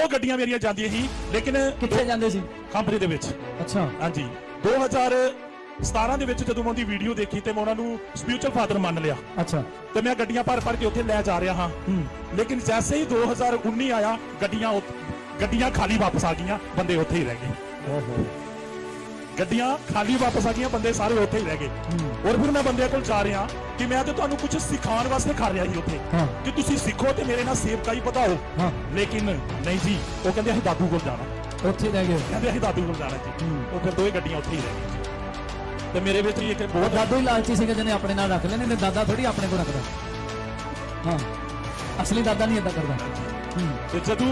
ਗੱਡੀਆਂ ਮੇਰੀਆਂ ਜਾਂਦੀਆਂ ਸੀ ਲੇਕਿਨ ਕਿੱਥੇ ਜਾਂਦੇ ਸੀ? ਕੰਪਨੀ ਦੇ ਵਿੱਚ। ਅੱਛਾ ਹਾਂਜੀ 2017 ਦੇ ਵਿੱਚ ਜਦੋਂ ਮੈਂ ਉਹਦੀ ਵੀਡੀਓ ਦੇਖੀ ਤੇ ਮੈਂ ਉਹਨਾਂ ਨੂੰ ਸਪਿਰਿਚੁਅਲ ਫਾਦਰ ਮੰਨ ਲਿਆ। ਅੱਛਾ ਤੇ ਮੈਂ ਗੱਡੀਆਂ ਭਰ ਕੇ ਉੱਥੇ ਲੈ ਜਾ ਰਿਹਾ ਹਾਂ ਲੇਕਿਨ ਜੈਸੇ ਹੀ 2019 ਆਇਆ ਗੱਡੀਆਂ ਖਾਲੀ ਵਾਪਸ ਆ ਗਈਆਂ, ਬੰਦੇ ਉੱਥੇ ਹੀ ਰਹਿ ਗਏ। ਓਹੋ ਗੱਡੀਆਂ ਖਾਲੀ ਵਾਪਸ ਆ ਗਈਆਂ, ਬੰਦੇ ਸਾਰੇ ਉੱਥੇ ਹੀ ਰਹਿ ਗਏ। ਔਰ ਫਿਰ ਮੈਂ ਬੰਦਿਆਂ ਕੋਲ ਜਾ ਰਿਹਾ ਕਿ ਮੈਂ ਤੇ ਤੁਹਾਨੂੰ ਕੁਝ ਸਿਖਾਉਣ ਵਾਸਤੇ ਖਾ ਰਿਹਾ ਸੀ ਉੱਥੇ ਕਿ ਤੁਸੀਂ ਸਿੱਖੋ ਤੇ ਮੇਰੇ ਨਾਲ ਸੇਵਕਾਈ ਵਧਾਓ। ਲੇਕਿਨ ਨਹੀਂ ਜੀ, ਉਹ ਕਹਿੰਦੇ ਅਸੀਂ ਦਾਦੂ ਕੋਲ ਜਾਣਾ। ਉੱਥੇ ਰਹਿ ਗਏ, ਕਹਿੰਦੇ ਅਸੀਂ ਦਾਦੂ ਕੋਲ ਜਾਣਾ ਜੀ। ਉਹ ਫਿਰ ਦੋਵੇਂ ਗੱਡੀਆਂ ਉੱਥੇ ਹੀ ਰਹਿ ਗਈਆਂ ਤੇ ਮੇਰੇ ਵਿੱਚ ਵੀ ਇੱਕ ਬਹੁਤ ਦਾਦੂ ਹੀ ਲਾਲਚੀ ਸੀਗਾ ਜਿਹਨੇ ਆਪਣੇ ਨਾਲ ਰੱਖ ਲੈਣੇ, ਦਾਦਾ ਥੋੜੀ ਆਪਣੇ ਕੋਲ ਰੱਖਦਾ। ਹਾਂ असली दादा नहीं ऐसा करता। तो जदू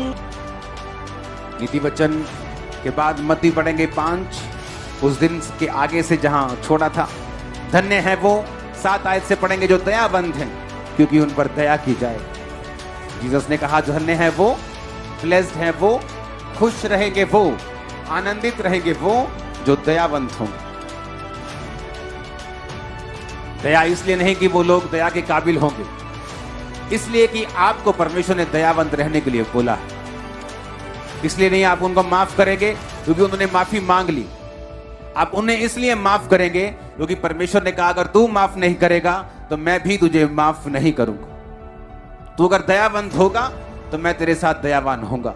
नीति वचन के बाद मत्ती पढ़ेंगे 5, उस दिन के आगे से जहां छोड़ा था। धन्य है वो, 7 आयत से पढ़ेंगे, जो दयावंत हैं क्योंकि उन पर दया की जाए। जीसस ने कहा धन्य है वो, ब्लेस्ड है वो, खुश रहेंगे वो, आनंदित रहेंगे वो जो दयावंत होंगे। दया इसलिए नहीं कि वो लोग दया के काबिल होंगे, इसलिए कि आपको परमेश्वर ने दयावंत रहने के लिए बोला है। इसलिए नहीं आप उनको माफ करेंगे क्योंकि उन्होंने माफी मांग ली, आप उन्हें इसलिए माफ करेंगे क्योंकि परमेश्वर ने कहा अगर तू माफ नहीं करेगा तो मैं भी तुझे माफ नहीं करूंगा। तू अगर दयावंत होगा तो मैं तेरे साथ दयावान होऊंगा।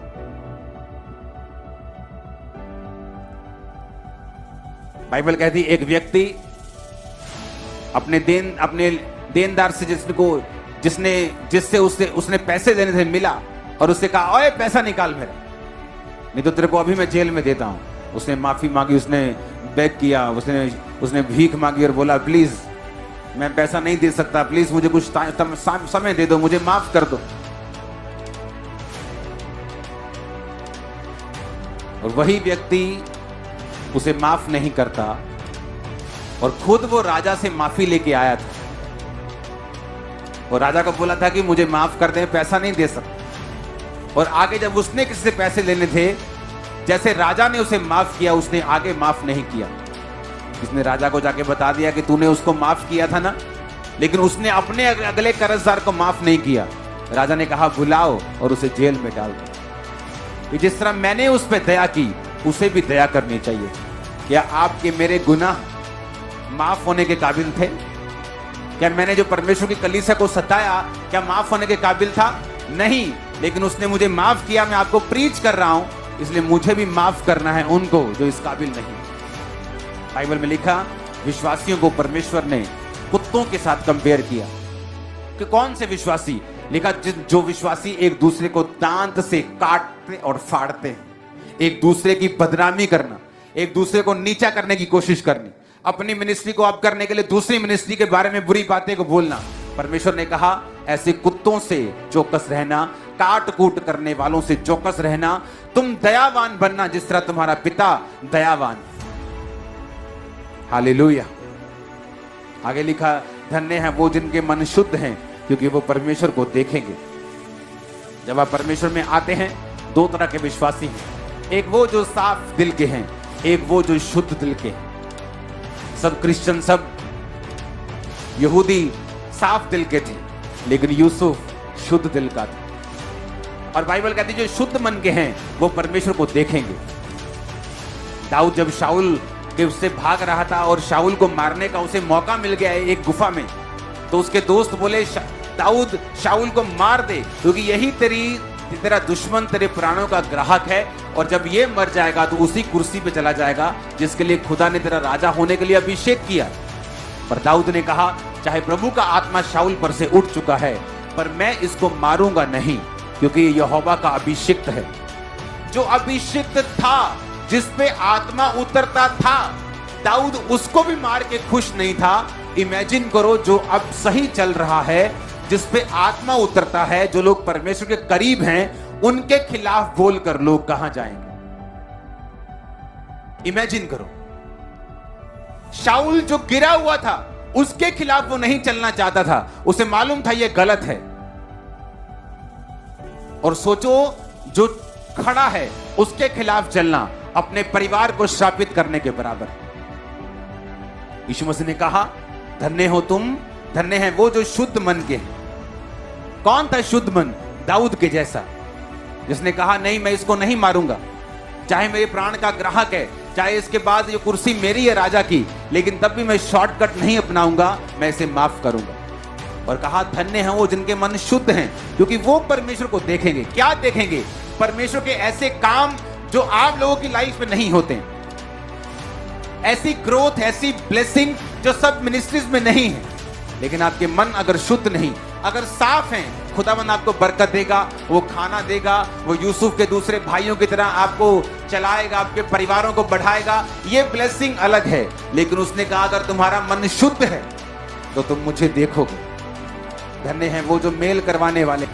बाइबल कहती एक व्यक्ति अपने देनदार से जिससे उसने पैसे देने थे मिला और उससे कहा ओए पैसा निकाल मेरा, नहीं तो तेरे को अभी मैं जेल में देता हूं। उसने माफी मांगी, उसने बेग किया, उसने भीख मांगी और बोला प्लीज मैं पैसा नहीं दे सकता, प्लीज मुझे कुछ समय दे दो, मुझे माफ कर दो। और वही व्यक्ति उसे माफ नहीं करता और खुद वो राजा से माफी लेके आया था और राजा को बोला था कि मुझे माफ कर दे, पैसा नहीं दे सकता। और आगे जब उसने किसी से पैसे लेने थे, जैसे राजा ने उसे माफ किया, उसने आगे माफ नहीं किया। इसने राजा को जाके बता दिया कि तूने उसको माफ किया था ना, लेकिन उसने अपने अगले कर्जदार को माफ नहीं किया। राजा ने कहा बुलाओ और उसे जेल में डाल दो। जिस तरह मैंने उस पर दया की, उसे भी दया करनी चाहिए। क्या आपके मेरे गुनाह माफ होने के काबिल थे? क्या मैंने जो परमेश्वर की कलीसिया को सताया क्या माफ होने के काबिल था? नहीं, लेकिन उसने मुझे माफ किया। मैं आपको प्रीच कर रहा हूं, इसलिए मुझे भी माफ करना है उनको जो इस काबिल नहीं। बाइबल में लिखा विश्वासियों को परमेश्वर ने कुत्तों के साथ कंपेयर किया। कि कौन से विश्वासी? लिखा जो विश्वासी एक दूसरे को दांत से काटते और फाड़ते हैं, एक दूसरे की बदनामी करना, एक दूसरे को नीचा करने की कोशिश करनी, अपनी मिनिस्ट्री को अप करने के लिए दूसरी मिनिस्ट्री के बारे में बुरी बातें को बोलना। परमेश्वर ने कहा ऐसे कुत्तों से चौकस रहना, काट कूट करने वालों से चौकस रहना, तुम दयावान बनना जिस तरह तुम्हारा पिता दयावान। हालेलुया। आगे लिखा धन्य है वो जिनके मन शुद्ध हैं क्योंकि वो परमेश्वर को देखेंगे। जब आप परमेश्वर में आते हैं, 2 तरह के विश्वासी हैं, एक वो जो साफ दिल के हैं, एक वो जो शुद्ध दिल के हैं। सब क्रिश्चियन, सब यहूदी साफ दिल के थे, लेकिन यूसुफ शुद्ध दिल का था। और बाइबल कहती है जो शुद्ध मन के हैं वो परमेश्वर को देखेंगे। दाऊद जब शाऊल के उससे भाग रहा था और शाऊल को मारने का उसे मौका मिल गया एक गुफा में, तो उसके दोस्त बोले दाऊद शाऊल को मार दे क्योंकि यही तेरा दुश्मन तेरे प्राणों का ग्राहक है और जब ये मर जाएगा तो उसी कुर्सी पे चला जाएगा जिसके लिए खुदा ने तेरा राजा होने के लिए अभिषेक किया। पर दाऊद ने कहा चाहे प्रभु का आत्मा शाऊल पर से उठ चुका है पर मैं इसको मारूंगा नहीं क्योंकि ये यहोवा का अभिषिक्त है। जो अभिषिक्त था, जिस पे आत्मा उतरता था, दाऊद उसको भी मार के खुश नहीं था। इमेजिन करो जो अब सही चल रहा है, जिस पे आत्मा उतरता है, जो लोग परमेश्वर के करीब हैं, उनके खिलाफ बोलकर लोग कहां जाएंगे? इमेजिन करो, शाऊल जो गिरा हुआ था उसके खिलाफ वो नहीं चलना चाहता था, उसे मालूम था ये गलत है। और सोचो जो खड़ा है उसके खिलाफ चलना अपने परिवार को श्रापित करने के बराबर। यीशु मसीह ने कहा धन्य हो तुम, धन्य है वो जो शुद्ध मन के हैं। कौन था शुद्ध मन? दाऊद के जैसा। जिसने कहा नहीं मैं इसको नहीं मारूंगा, चाहे मेरे प्राण का ग्राहक है, चाहे इसके बाद ये कुर्सी मेरी है राजा की, लेकिन तब भी मैं शॉर्टकट नहीं अपनाऊंगा, मैं इसे माफ करूंगा। और कहा धन्य हैं वो जिनके मन शुद्ध हैं, क्योंकि वो परमेश्वर को देखेंगे। क्या देखेंगे? परमेश्वर के ऐसे काम जो आप लोगों की लाइफ में नहीं होते, ऐसी ग्रोथ, ऐसी ब्लेसिंग जो सब मिनिस्ट्रीज में नहीं है। लेकिन आपके मन अगर शुद्ध नहीं, अगर साफ हैं, खुदावंद आपको बरकत देगा, वो खाना देगा, वो यूसुफ के दूसरे भाइयों की तरह आपको चलाएगा, आपके परिवारों को बढ़ाएगा। ये ब्लेसिंग अलग है। लेकिन उसने कहा अगर तुम्हारा मन शुद्ध है तो तुम मुझे देखोगे। धन्य हैं वो जो मेल करवाने वाले।